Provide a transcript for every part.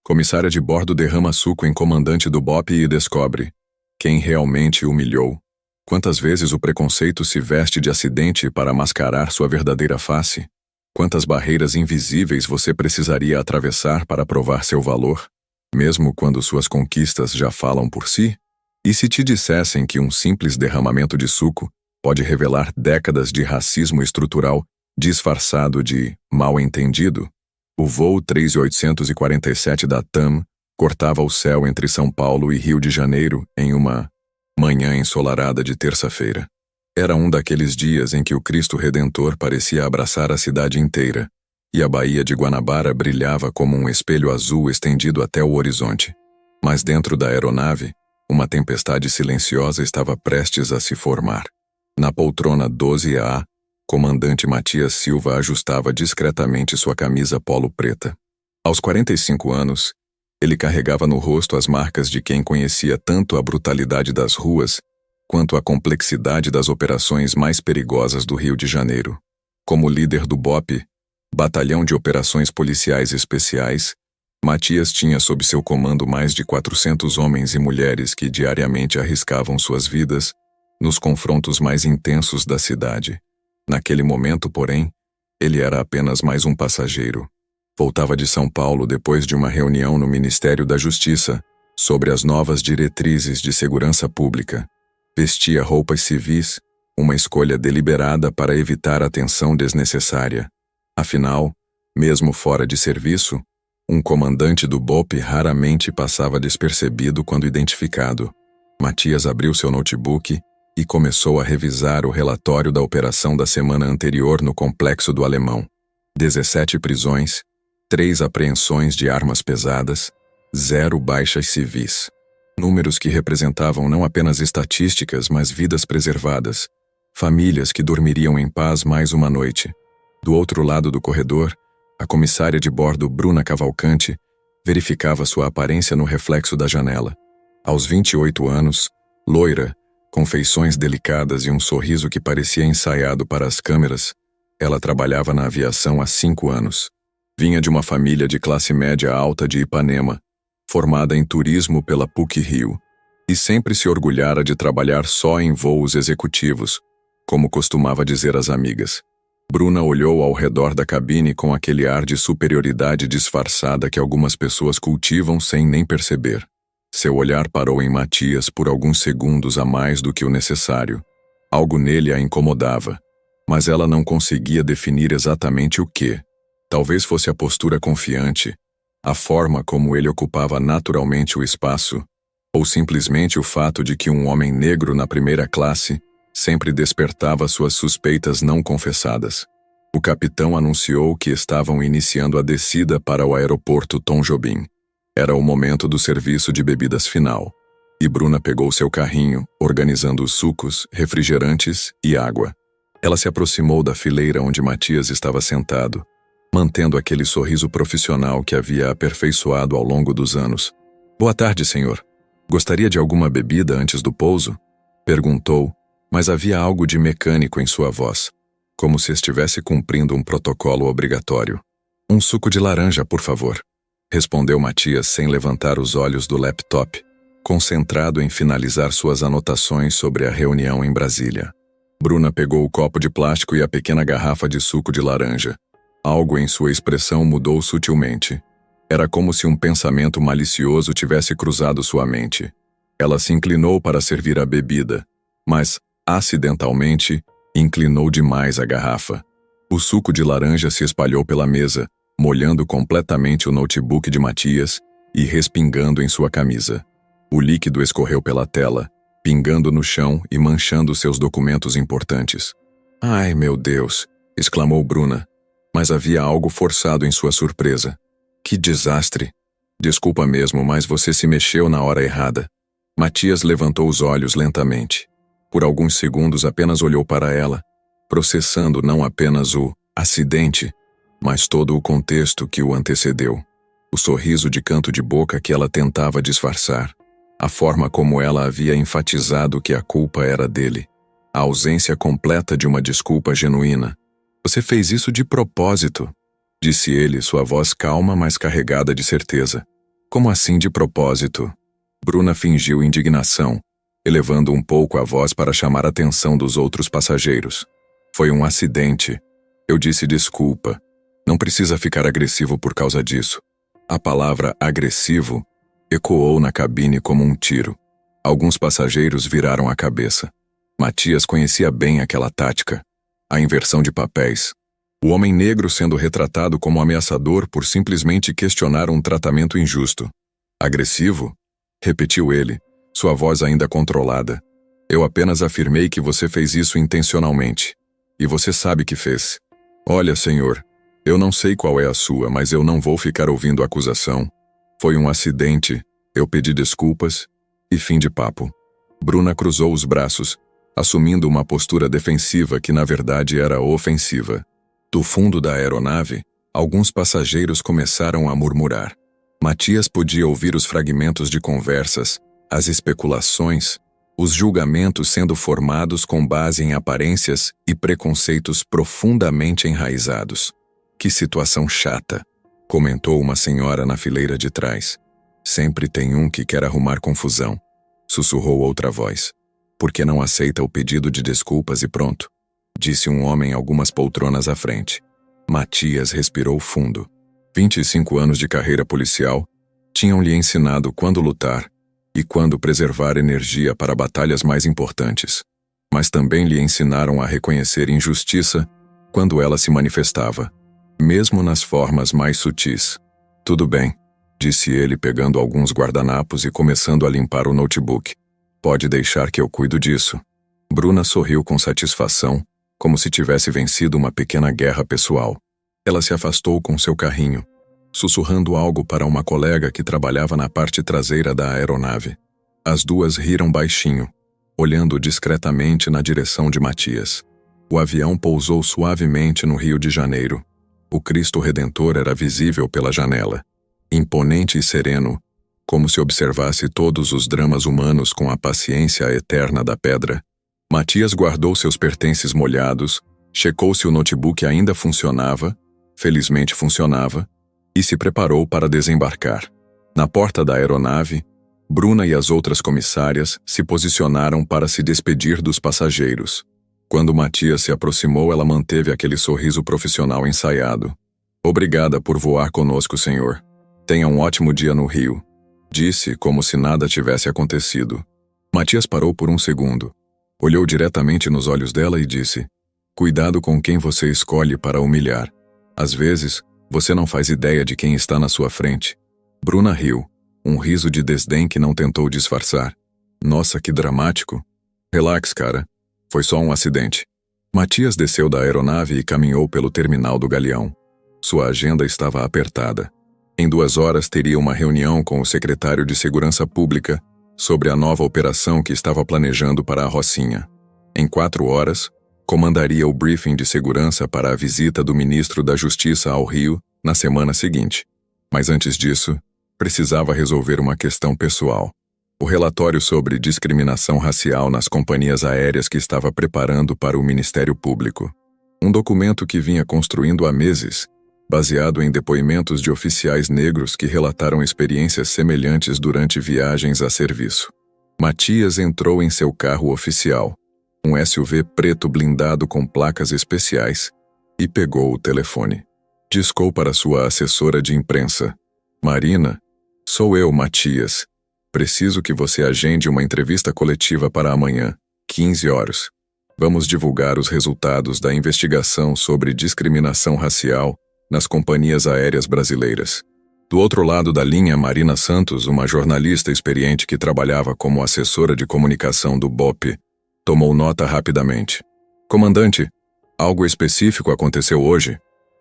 Comissária de bordo derrama suco em comandante do BOP e descobre quem realmente o humilhou. Quantas vezes o preconceito se veste de acidente para mascarar sua verdadeira face? Quantas barreiras invisíveis você precisaria atravessar para provar seu valor, mesmo quando suas conquistas já falam por si? E se te dissessem que um simples derramamento de suco pode revelar décadas de racismo estrutural disfarçado de mal-entendido? O voo 3847 da TAM cortava o céu entre São Paulo e Rio de Janeiro em uma manhã ensolarada de terça-feira. Era um daqueles dias em que o Cristo Redentor parecia abraçar a cidade inteira, e a Baía de Guanabara brilhava como um espelho azul estendido até o horizonte. Mas dentro da aeronave, uma tempestade silenciosa estava prestes a se formar. Na poltrona 12A, comandante Matias Silva ajustava discretamente sua camisa polo preta. Aos 45 anos, ele carregava no rosto as marcas de quem conhecia tanto a brutalidade das ruas quanto a complexidade das operações mais perigosas do Rio de Janeiro. Como líder do BOP, Batalhão de Operações Policiais Especiais, Matias tinha sob seu comando mais de 400 homens e mulheres que diariamente arriscavam suas vidas nos confrontos mais intensos da cidade. Naquele momento, porém, ele era apenas mais um passageiro. Voltava de São Paulo depois de uma reunião no Ministério da Justiça sobre as novas diretrizes de segurança pública. Vestia roupas civis, uma escolha deliberada para evitar a tensão desnecessária. Afinal, mesmo fora de serviço, um comandante do BOP raramente passava despercebido quando identificado. Matias abriu seu notebook e começou a revisar o relatório da operação da semana anterior no Complexo do Alemão. 17 prisões, 3 apreensões de armas pesadas, 0 baixas civis. Números que representavam não apenas estatísticas, mas vidas preservadas, famílias que dormiriam em paz mais uma noite. Do outro lado do corredor, a comissária de bordo Bruna Cavalcante verificava sua aparência no reflexo da janela. Aos 28 anos, loira, com feições delicadas e um sorriso que parecia ensaiado para as câmeras, ela trabalhava na aviação há 5 anos. Vinha de uma família de classe média alta de Ipanema, formada em turismo pela PUC-Rio, e sempre se orgulhara de trabalhar só em voos executivos, como costumava dizer às amigas. Bruna olhou ao redor da cabine com aquele ar de superioridade disfarçada que algumas pessoas cultivam sem nem perceber. Seu olhar parou em Matias por alguns segundos a mais do que o necessário. Algo nele a incomodava, mas ela não conseguia definir exatamente o que. Talvez fosse a postura confiante, a forma como ele ocupava naturalmente o espaço, ou simplesmente o fato de que um homem negro na primeira classe sempre despertava suas suspeitas não confessadas. O capitão anunciou que estavam iniciando a descida para o aeroporto Tom Jobim. Era o momento do serviço de bebidas final, e Bruna pegou seu carrinho, organizando os sucos, refrigerantes e água. Ela se aproximou da fileira onde Matias estava sentado, mantendo aquele sorriso profissional que havia aperfeiçoado ao longo dos anos. "Boa tarde, senhor. Gostaria de alguma bebida antes do pouso?" perguntou, mas havia algo de mecânico em sua voz, como se estivesse cumprindo um protocolo obrigatório. "Um suco de laranja, por favor", respondeu Matias sem levantar os olhos do laptop, concentrado em finalizar suas anotações sobre a reunião em Brasília. Bruna pegou o copo de plástico e a pequena garrafa de suco de laranja. Algo em sua expressão mudou sutilmente. Era como se um pensamento malicioso tivesse cruzado sua mente. Ela se inclinou para servir a bebida, mas, acidentalmente, inclinou demais a garrafa. O suco de laranja se espalhou pela mesa, molhando completamente o notebook de Matias e respingando em sua camisa. O líquido escorreu pela tela, pingando no chão e manchando seus documentos importantes. "Ai, meu Deus!" exclamou Bruna, mas havia algo forçado em sua surpresa. "Que desastre! Desculpa mesmo, mas você se mexeu na hora errada." Matias levantou os olhos lentamente. Por alguns segundos apenas olhou para ela, processando não apenas o acidente, mas todo o contexto que o antecedeu. O sorriso de canto de boca que ela tentava disfarçar, a forma como ela havia enfatizado que a culpa era dele, a ausência completa de uma desculpa genuína. "Você fez isso de propósito", disse ele, sua voz calma, mas carregada de certeza. Como assim de propósito? Bruna fingiu indignação, elevando um pouco a voz para chamar a atenção dos outros passageiros. Foi um acidente. Eu disse desculpa. Não precisa ficar agressivo por causa disso. A palavra agressivo ecoou na cabine como um tiro. Alguns passageiros viraram a cabeça. Matias conhecia bem aquela tática. A inversão de papéis. O homem negro sendo retratado como ameaçador por simplesmente questionar um tratamento injusto. Agressivo? Repetiu ele, sua voz ainda controlada. Eu apenas afirmei que você fez isso intencionalmente. E você sabe que fez. Olha, senhor, eu não sei qual é a sua, mas eu não vou ficar ouvindo acusação. Foi um acidente, eu pedi desculpas, e fim de papo. Bruna cruzou os braços, assumindo uma postura defensiva que na verdade era ofensiva. Do fundo da aeronave, alguns passageiros começaram a murmurar. Matias podia ouvir os fragmentos de conversas, as especulações, os julgamentos sendo formados com base em aparências e preconceitos profundamente enraizados. Que situação chata, comentou uma senhora na fileira de trás. Sempre tem um que quer arrumar confusão, sussurrou outra voz. Por que não aceita o pedido de desculpas e pronto? Disse um homem algumas poltronas à frente. Matias respirou fundo. 25 anos de carreira policial tinham-lhe ensinado quando lutar e quando preservar energia para batalhas mais importantes. Mas também lhe ensinaram a reconhecer injustiça quando ela se manifestava, mesmo nas formas mais sutis. Tudo bem, disse ele pegando alguns guardanapos e começando a limpar o notebook. Pode deixar que eu cuido disso. Bruna sorriu com satisfação, como se tivesse vencido uma pequena guerra pessoal. Ela se afastou com seu carrinho, sussurrando algo para uma colega que trabalhava na parte traseira da aeronave. As duas riram baixinho, olhando discretamente na direção de Matias. O avião pousou suavemente no Rio de Janeiro. O Cristo Redentor era visível pela janela. Imponente e sereno, como se observasse todos os dramas humanos com a paciência eterna da pedra. Matias guardou seus pertences molhados, checou se o notebook ainda funcionava, felizmente funcionava, e se preparou para desembarcar. Na porta da aeronave, Bruna e as outras comissárias se posicionaram para se despedir dos passageiros. Quando Matias se aproximou, ela manteve aquele sorriso profissional ensaiado. Obrigada por voar conosco, senhor. Tenha um ótimo dia no Rio, disse como se nada tivesse acontecido. Matias parou por um segundo. Olhou diretamente nos olhos dela e disse: cuidado com quem você escolhe para humilhar. Às vezes, você não faz ideia de quem está na sua frente. Bruna riu, um riso de desdém que não tentou disfarçar. Nossa, que dramático. Relax, cara. Foi só um acidente. Matias desceu da aeronave e caminhou pelo terminal do galeão. Sua agenda estava apertada. Em 2 horas teria uma reunião com o secretário de Segurança Pública sobre a nova operação que estava planejando para a Rocinha. Em 4 horas, comandaria o briefing de segurança para a visita do ministro da Justiça ao Rio na semana seguinte. Mas antes disso, precisava resolver uma questão pessoal. O relatório sobre discriminação racial nas companhias aéreas que estava preparando para o Ministério Público. Um documento que vinha construindo há meses, baseado em depoimentos de oficiais negros que relataram experiências semelhantes durante viagens a serviço. Matias entrou em seu carro oficial, um SUV preto blindado com placas especiais, e pegou o telefone. Discou para sua assessora de imprensa. Marina, sou eu, Matias. Preciso que você agende uma entrevista coletiva para amanhã, 15 horas. Vamos divulgar os resultados da investigação sobre discriminação racial nas companhias aéreas brasileiras. Do outro lado da linha, Marina Santos, uma jornalista experiente que trabalhava como assessora de comunicação do BOPE, tomou nota rapidamente. Comandante, algo específico aconteceu hoje?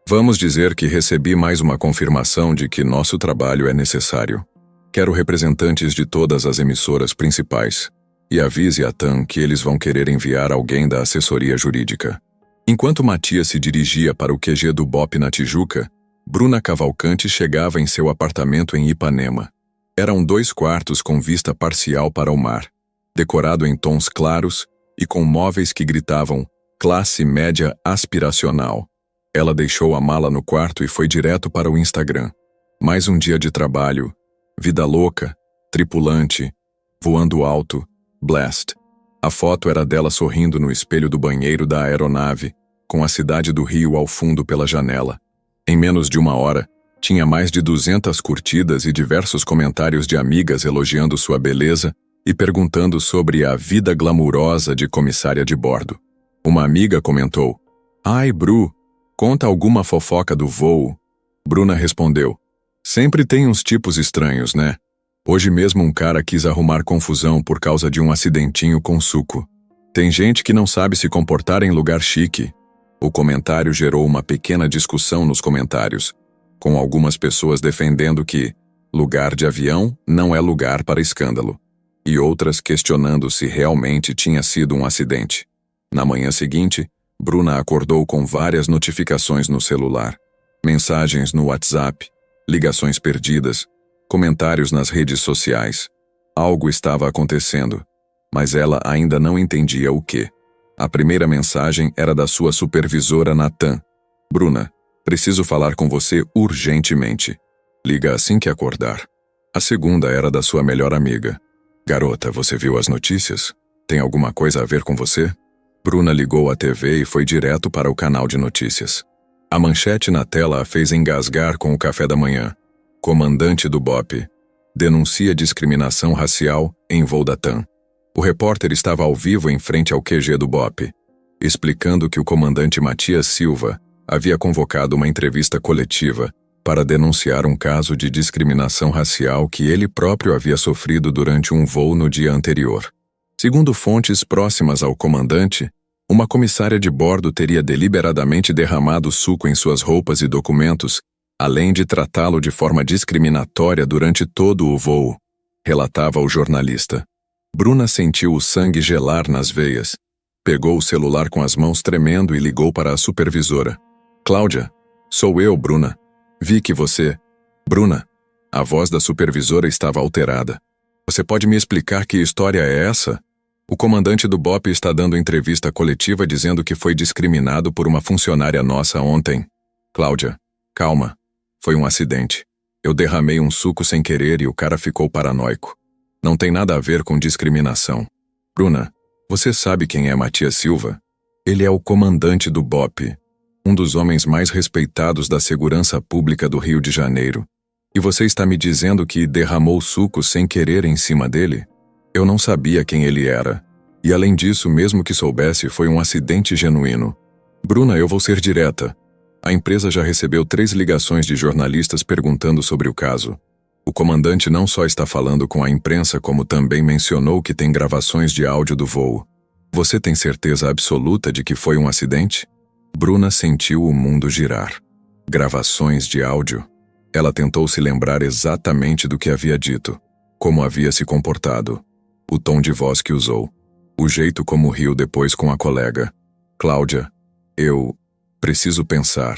Vamos dizer que recebi mais uma confirmação de que nosso trabalho é necessário. Quero representantes de todas as emissoras principais. E avise a TAM que eles vão querer enviar alguém da assessoria jurídica. Enquanto Matias se dirigia para o QG do BOPE na Tijuca, Bruna Cavalcante chegava em seu apartamento em Ipanema. Eram 2 quartos com vista parcial para o mar, decorado em tons claros e com móveis que gritavam classe média aspiracional. Ela deixou a mala no quarto e foi direto para o Instagram. Mais um dia de trabalho, Vida louca, tripulante, voando alto, blast. A foto era dela sorrindo no espelho do banheiro da aeronave, com a cidade do Rio ao fundo pela janela. Em menos de uma hora, tinha mais de 200 curtidas e diversos comentários de amigas elogiando sua beleza e perguntando sobre a vida glamurosa de comissária de bordo. Uma amiga comentou: "Ai, Bru, conta alguma fofoca do voo." Bruna respondeu: "Sempre tem uns tipos estranhos, né? Hoje mesmo um cara quis arrumar confusão por causa de um acidentinho com suco. Tem gente que não sabe se comportar em lugar chique." O comentário gerou uma pequena discussão nos comentários, com algumas pessoas defendendo que lugar de avião não é lugar para escândalo, e outras questionando se realmente tinha sido um acidente. Na manhã seguinte, Bruna acordou com várias notificações no celular, mensagens no WhatsApp, ligações perdidas, comentários nas redes sociais. Algo estava acontecendo, mas ela ainda não entendia o que. A primeira mensagem era da sua supervisora Natan: "Bruna, preciso falar com você urgentemente. Liga assim que acordar." A segunda era da sua melhor amiga: "Garota, você viu as notícias? Tem alguma coisa a ver com você?" Bruna ligou a TV e foi direto para o canal de notícias. A manchete na tela a fez engasgar com o café da manhã. Comandante do BOP denuncia discriminação racial em voo da TAM. O repórter estava ao vivo em frente ao QG do BOP, explicando que o comandante Matias Silva havia convocado uma entrevista coletiva para denunciar um caso de discriminação racial que ele próprio havia sofrido durante um voo no dia anterior. Segundo fontes próximas ao comandante, uma comissária de bordo teria deliberadamente derramado suco em suas roupas e documentos, além de tratá-lo de forma discriminatória durante todo o voo, relatava o jornalista. Bruna sentiu o sangue gelar nas veias. Pegou o celular com as mãos tremendo e ligou para a supervisora. "Cláudia, sou eu, Bruna. Vi que você..." "Bruna." A voz da supervisora estava alterada. "Você pode me explicar que história é essa? O comandante do BOP está dando entrevista coletiva dizendo que foi discriminado por uma funcionária nossa ontem." "Cláudia, calma. Foi um acidente. Eu derramei um suco sem querer e o cara ficou paranoico. Não tem nada a ver com discriminação." "Bruna, você sabe quem é Matias Silva? Ele é o comandante do BOP, um dos homens mais respeitados da segurança pública do Rio de Janeiro. E você está me dizendo que derramou suco sem querer em cima dele? Eu não sabia quem ele era. E além disso, mesmo que soubesse, foi um acidente genuíno." "Bruna, eu vou ser direta. A empresa já recebeu 3 ligações de jornalistas perguntando sobre o caso. O comandante não só está falando com a imprensa, como também mencionou que tem gravações de áudio do voo. Você tem certeza absoluta de que foi um acidente?" Bruna sentiu o mundo girar. Gravações de áudio. Ela tentou se lembrar exatamente do que havia dito, como havia se comportado, o tom de voz que usou, o jeito como riu depois com a colega. "Cláudia, eu preciso pensar."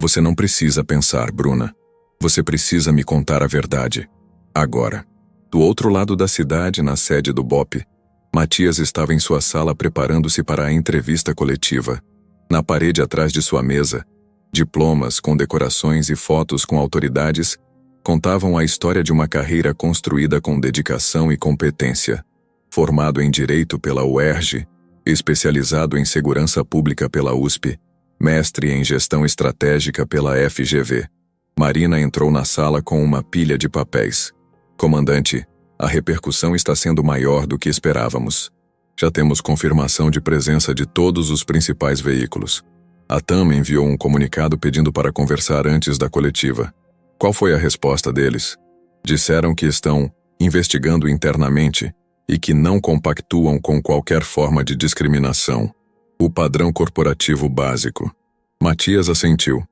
"Você não precisa pensar, Bruna. Você precisa me contar a verdade. Agora." Do outro lado da cidade, na sede do BOP, Matias estava em sua sala preparando-se para a entrevista coletiva. Na parede atrás de sua mesa, diplomas, condecorações e fotos com autoridades contavam a história de uma carreira construída com dedicação e competência. Formado em Direito pela UERJ, especializado em Segurança Pública pela USP, mestre em Gestão Estratégica pela FGV. Marina entrou na sala com uma pilha de papéis. "Comandante, a repercussão está sendo maior do que esperávamos. Já temos confirmação de presença de todos os principais veículos. A TAM enviou um comunicado pedindo para conversar antes da coletiva. Qual foi a resposta deles? Disseram que estão investigando internamente e que não compactuam com qualquer forma de discriminação. O padrão corporativo básico." Matias assentiu.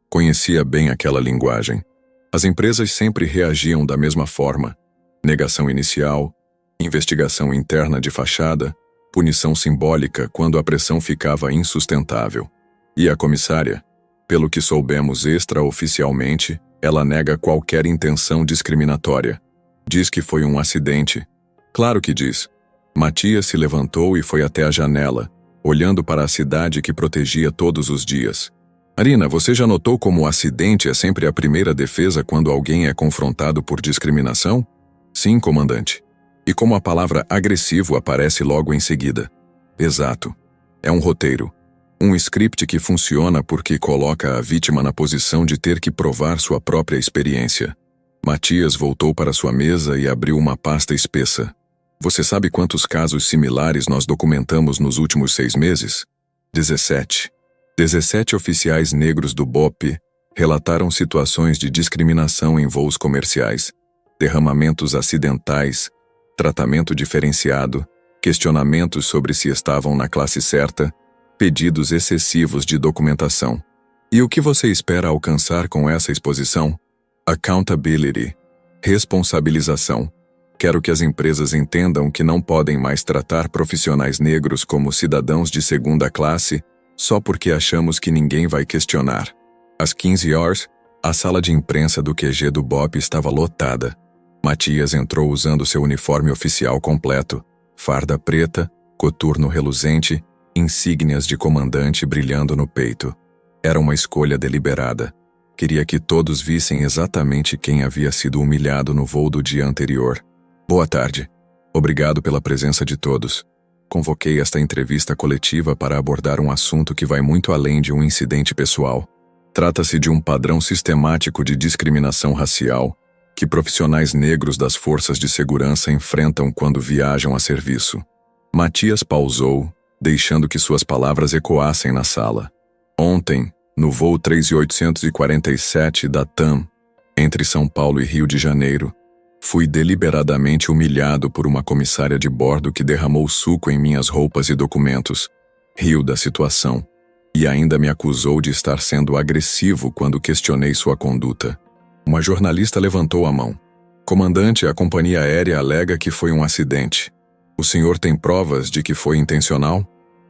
Conhecia bem aquela linguagem. As empresas sempre reagiam da mesma forma. Negação inicial, investigação interna de fachada, punição simbólica quando a pressão ficava insustentável. E a comissária? Pelo que soubemos extraoficialmente, ela nega qualquer intenção discriminatória. Diz que foi um acidente. Claro que diz. Matias se levantou e foi até a janela, olhando para a cidade que protegia todos os dias. Arina, você já notou como o acidente é sempre a primeira defesa quando alguém é confrontado por discriminação? Sim, comandante. E como a palavra agressivo aparece logo em seguida. Exato. É um roteiro. Um script que funciona porque coloca a vítima na posição de ter que provar sua própria experiência. Matias voltou para sua mesa e abriu uma pasta espessa. Você sabe quantos casos similares nós documentamos nos últimos 6 meses? 17. 17 oficiais negros do BOP relataram situações de discriminação em voos comerciais, derramamentos acidentais, tratamento diferenciado, questionamentos sobre se estavam na classe certa, pedidos excessivos de documentação. E o que você espera alcançar com essa exposição? Accountability. Responsabilização. Quero que as empresas entendam que não podem mais tratar profissionais negros como cidadãos de segunda classe só porque achamos que ninguém vai questionar. Às 15 horas, a sala de imprensa do QG do BOP estava lotada. Matias entrou usando seu uniforme oficial completo, farda preta, coturno reluzente, insígnias de comandante brilhando no peito. Era uma escolha deliberada. Queria que todos vissem exatamente quem havia sido humilhado no voo do dia anterior. Boa tarde. Obrigado pela presença de todos. Convoquei esta entrevista coletiva para abordar um assunto que vai muito além de um incidente pessoal. Trata-se de um padrão sistemático de discriminação racial que profissionais negros das forças de segurança enfrentam quando viajam a serviço. Matias pausou, deixando que suas palavras ecoassem na sala. Ontem, no voo 3847 da TAM, entre São Paulo e Rio de Janeiro, fui deliberadamente humilhado por uma comissária de bordo que derramou suco em minhas roupas e documentos. Riu da situação e ainda me acusou de estar sendo agressivo quando questionei sua conduta. Uma jornalista levantou a mão. Comandante, a companhia aérea alega que foi um acidente. O senhor tem provas de que foi intencional?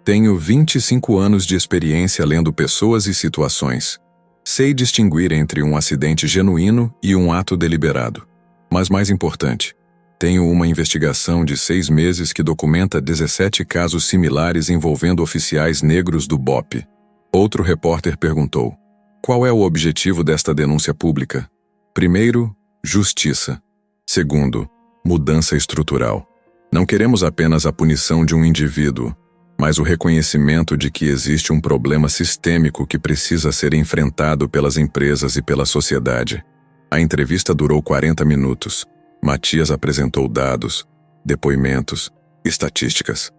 Tenho 25 anos de experiência lendo pessoas e situações. Sei distinguir entre um acidente genuíno e um ato deliberado. Mas mais importante, tenho uma investigação de 6 meses que documenta 17 casos similares envolvendo oficiais negros do BOP. Outro repórter perguntou: qual é o objetivo desta denúncia pública? Primeiro, justiça. Segundo, mudança estrutural. Não queremos apenas a punição de um indivíduo, mas o reconhecimento de que existe um problema sistêmico que precisa ser enfrentado pelas empresas e pela sociedade. A entrevista durou 40 minutos. Matias apresentou dados, depoimentos, estatísticas.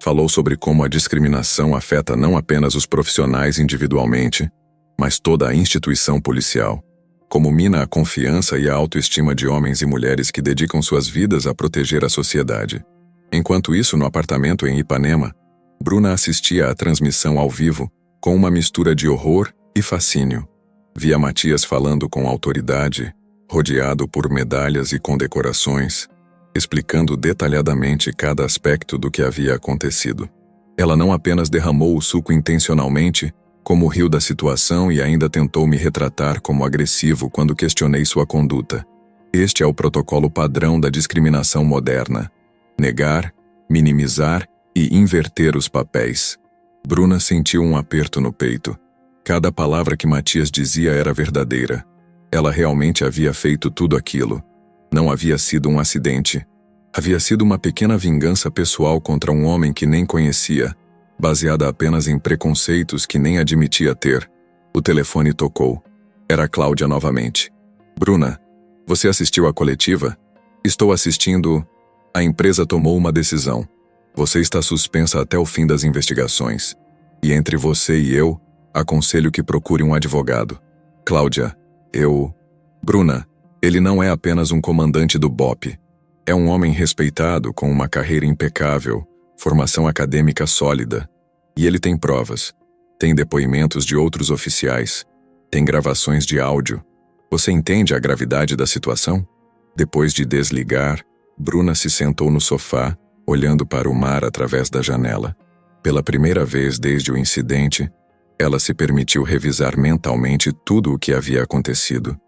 Falou sobre como a discriminação afeta não apenas os profissionais individualmente, mas toda a instituição policial. Como mina a confiança e a autoestima de homens e mulheres que dedicam suas vidas a proteger a sociedade. Enquanto isso, no apartamento em Ipanema, Bruna assistia à transmissão ao vivo com uma mistura de horror e fascínio. Via Matias falando com autoridade, rodeado por medalhas e condecorações, explicando detalhadamente cada aspecto do que havia acontecido. Ela não apenas derramou o suco intencionalmente, como riu da situação e ainda tentou me retratar como agressivo quando questionei sua conduta. Este é o protocolo padrão da discriminação moderna: negar, minimizar e inverter os papéis. Bruna sentiu um aperto no peito. Cada palavra que Matias dizia era verdadeira. Ela realmente havia feito tudo aquilo. Não havia sido um acidente. Havia sido uma pequena vingança pessoal contra um homem que nem conhecia, baseada apenas em preconceitos que nem admitia ter. O telefone tocou. Era Cláudia novamente. Bruna, você assistiu à coletiva? Estou assistindo. A empresa tomou uma decisão. Você está suspensa até o fim das investigações. E entre você e eu, aconselho que procure um advogado. Cláudia, Bruna, ele não é apenas um comandante do BOP. É um homem respeitado com uma carreira impecável, formação acadêmica sólida. E ele tem provas. Tem depoimentos de outros oficiais. Tem gravações de áudio. Você entende a gravidade da situação? Depois de desligar, Bruna se sentou no sofá, olhando para o mar através da janela. Pela primeira vez desde o incidente, ela se permitiu revisar mentalmente tudo o que havia acontecido.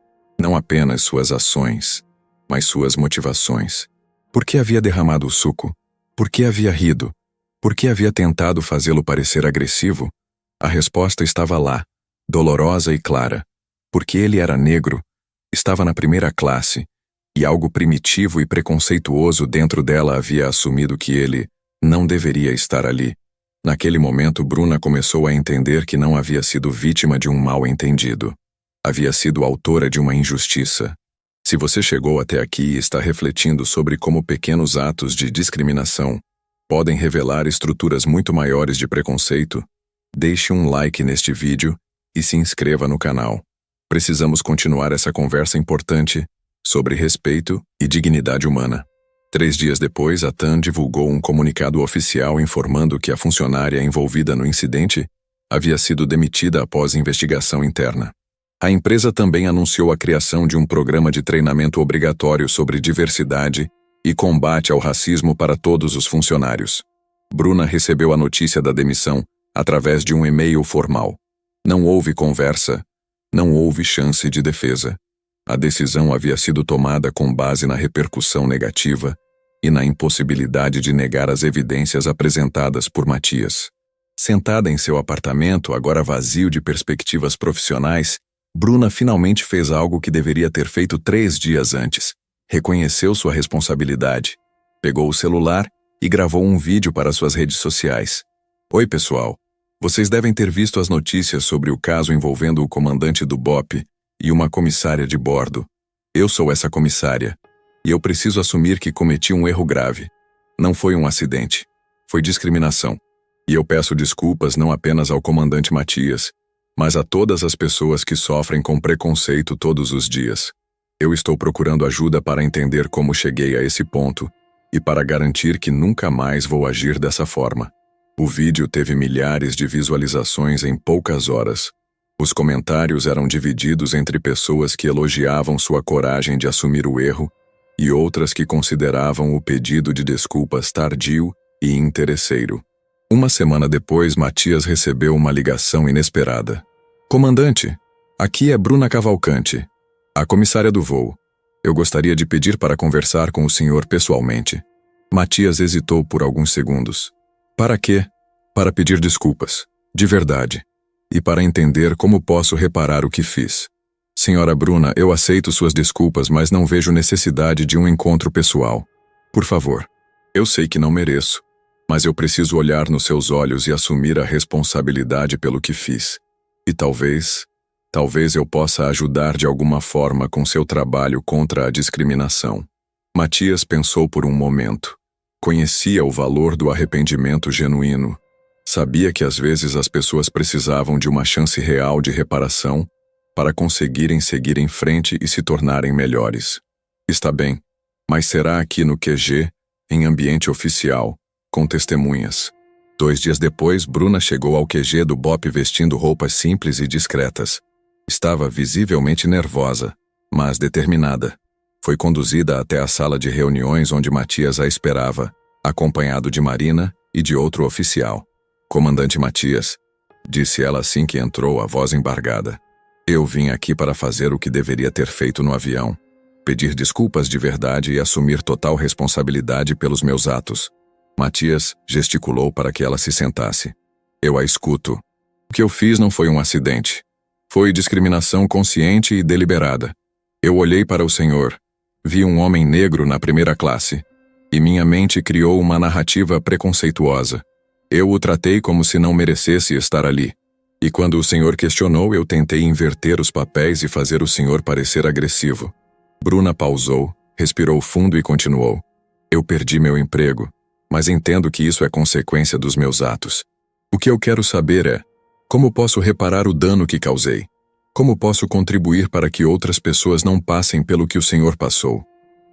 Não apenas suas ações, mas suas motivações. Por que havia derramado o suco? Por que havia rido? Por que havia tentado fazê-lo parecer agressivo? A resposta estava lá, dolorosa e clara. Porque ele era negro, estava na primeira classe, e algo primitivo e preconceituoso dentro dela havia assumido que ele não deveria estar ali. Naquele momento, Bruna começou a entender que não havia sido vítima de um mal-entendido. Havia sido autora de uma injustiça. Se você chegou até aqui e está refletindo sobre como pequenos atos de discriminação podem revelar estruturas muito maiores de preconceito, deixe um like neste vídeo e se inscreva no canal. Precisamos continuar essa conversa importante sobre respeito e dignidade humana. 3 dias depois, a TAM divulgou um comunicado oficial informando que a funcionária envolvida no incidente havia sido demitida após investigação interna. A empresa também anunciou a criação de um programa de treinamento obrigatório sobre diversidade e combate ao racismo para todos os funcionários. Bruna recebeu a notícia da demissão através de um e-mail formal. Não houve conversa, não houve chance de defesa. A decisão havia sido tomada com base na repercussão negativa e na impossibilidade de negar as evidências apresentadas por Matias. Sentada em seu apartamento, agora vazio de perspectivas profissionais, Bruna finalmente fez algo que deveria ter feito 3 dias antes. Reconheceu sua responsabilidade, pegou o celular e gravou um vídeo para suas redes sociais. Oi, pessoal. Vocês devem ter visto as notícias sobre o caso envolvendo o comandante do BOPE e uma comissária de bordo. Eu sou essa comissária, e eu preciso assumir que cometi um erro grave. Não foi um acidente, foi discriminação. E eu peço desculpas não apenas ao comandante Matias, mas a todas as pessoas que sofrem com preconceito todos os dias. Eu estou procurando ajuda para entender como cheguei a esse ponto e para garantir que nunca mais vou agir dessa forma. O vídeo teve milhares de visualizações em poucas horas. Os comentários eram divididos entre pessoas que elogiavam sua coragem de assumir o erro e outras que consideravam o pedido de desculpas tardio e interesseiro. Uma semana depois, Matias recebeu uma ligação inesperada. Comandante, aqui é Bruna Cavalcante, a comissária do voo. Eu gostaria de pedir para conversar com o senhor pessoalmente. Matias hesitou por alguns segundos. Para quê? Para pedir desculpas, de verdade, e para entender como posso reparar o que fiz. Senhora Bruna, eu aceito suas desculpas, mas não vejo necessidade de um encontro pessoal. Por favor. Eu sei que não mereço, mas eu preciso olhar nos seus olhos e assumir a responsabilidade pelo que fiz. E talvez eu possa ajudar de alguma forma com seu trabalho contra a discriminação. Matias pensou por um momento. Conhecia o valor do arrependimento genuíno. Sabia que às vezes as pessoas precisavam de uma chance real de reparação para conseguirem seguir em frente e se tornarem melhores. Está bem, mas será aqui no QG, em ambiente oficial, com testemunhas. 2 dias depois, Bruna chegou ao QG do BOPE vestindo roupas simples e discretas. Estava visivelmente nervosa, mas determinada. Foi conduzida até a sala de reuniões onde Matias a esperava, acompanhado de Marina e de outro oficial. Comandante Matias, disse ela assim que entrou, a voz embargada. Eu vim aqui para fazer o que deveria ter feito no avião. Pedir desculpas de verdade e assumir total responsabilidade pelos meus atos. Matias gesticulou para que ela se sentasse. Eu a escuto. O que eu fiz não foi um acidente. Foi discriminação consciente e deliberada. Eu olhei para o senhor, vi um homem negro na primeira classe, e minha mente criou uma narrativa preconceituosa. Eu o tratei como se não merecesse estar ali. E quando o senhor questionou, eu tentei inverter os papéis e fazer o senhor parecer agressivo. Bruna pausou, respirou fundo e continuou. Eu perdi meu emprego, mas entendo que isso é consequência dos meus atos. O que eu quero saber é, como posso reparar o dano que causei? Como posso contribuir para que outras pessoas não passem pelo que o senhor passou?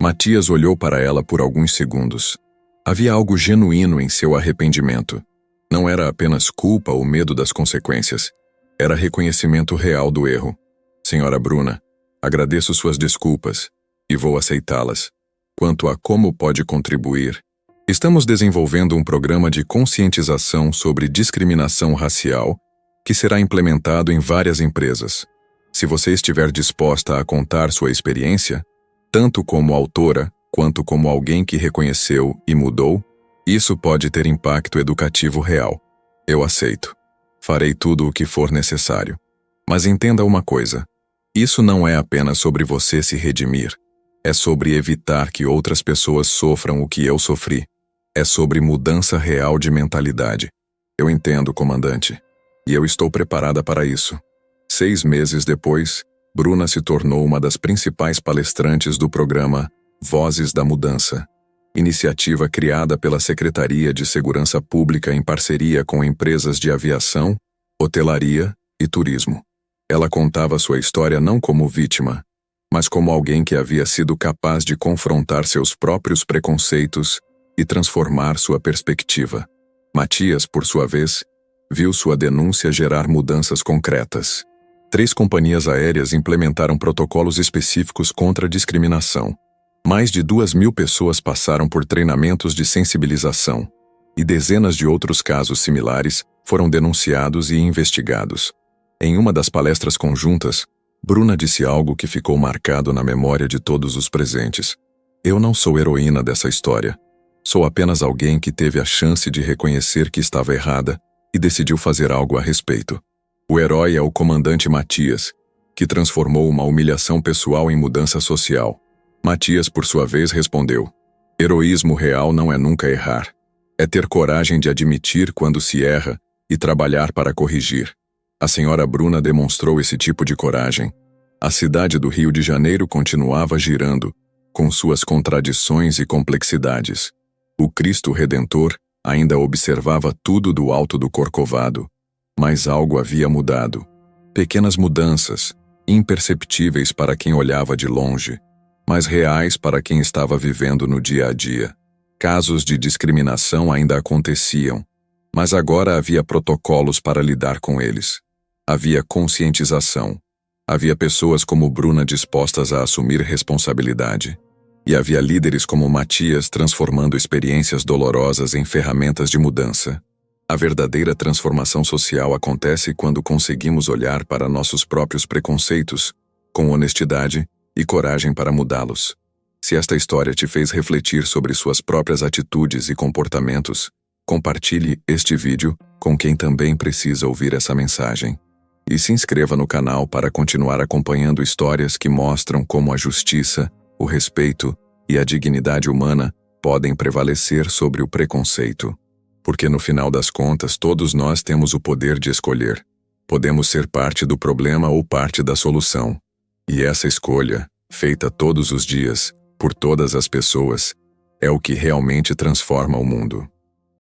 Matias olhou para ela por alguns segundos. Havia algo genuíno em seu arrependimento. Não era apenas culpa ou medo das consequências. Era reconhecimento real do erro. Senhora Bruna, agradeço suas desculpas e vou aceitá-las. Quanto a como pode contribuir, estamos desenvolvendo um programa de conscientização sobre discriminação racial que será implementado em várias empresas. Se você estiver disposta a contar sua experiência, tanto como autora quanto como alguém que reconheceu e mudou, isso pode ter impacto educativo real. Eu aceito. Farei tudo o que for necessário. Mas entenda uma coisa: isso não é apenas sobre você se redimir. É sobre evitar que outras pessoas sofram o que eu sofri. É sobre mudança real de mentalidade. Eu entendo, comandante. E eu estou preparada para isso. 6 meses depois, Bruna se tornou uma das principais palestrantes do programa Vozes da Mudança, iniciativa criada pela Secretaria de Segurança Pública em parceria com empresas de aviação, hotelaria e turismo. Ela contava sua história não como vítima, mas como alguém que havia sido capaz de confrontar seus próprios preconceitos e transformar sua perspectiva. Matias, por sua vez, viu sua denúncia gerar mudanças concretas. 3 companhias aéreas implementaram protocolos específicos contra a discriminação. Mais de 2.000 pessoas passaram por treinamentos de sensibilização, e dezenas de outros casos similares foram denunciados e investigados. Em uma das palestras conjuntas, Bruna disse algo que ficou marcado na memória de todos os presentes. Eu não sou heroína dessa história. Sou apenas alguém que teve a chance de reconhecer que estava errada e decidiu fazer algo a respeito. O herói é o comandante Matias, que transformou uma humilhação pessoal em mudança social. Matias, por sua vez, respondeu: heroísmo real não é nunca errar. É ter coragem de admitir quando se erra e trabalhar para corrigir. A senhora Bruna demonstrou esse tipo de coragem. A cidade do Rio de Janeiro continuava girando, com suas contradições e complexidades. O Cristo Redentor ainda observava tudo do alto do Corcovado, mas algo havia mudado. Pequenas mudanças, imperceptíveis para quem olhava de longe, mas reais para quem estava vivendo no dia a dia. Casos de discriminação ainda aconteciam, mas agora havia protocolos para lidar com eles. Havia conscientização. Havia pessoas como Bruna dispostas a assumir responsabilidade. E havia líderes como Matias transformando experiências dolorosas em ferramentas de mudança. A verdadeira transformação social acontece quando conseguimos olhar para nossos próprios preconceitos, com honestidade e coragem para mudá-los. Se esta história te fez refletir sobre suas próprias atitudes e comportamentos, compartilhe este vídeo com quem também precisa ouvir essa mensagem. E se inscreva no canal para continuar acompanhando histórias que mostram como a justiça, o respeito e a dignidade humana podem prevalecer sobre o preconceito. Porque no final das contas todos nós temos o poder de escolher. Podemos ser parte do problema ou parte da solução. E essa escolha, feita todos os dias, por todas as pessoas, é o que realmente transforma o mundo.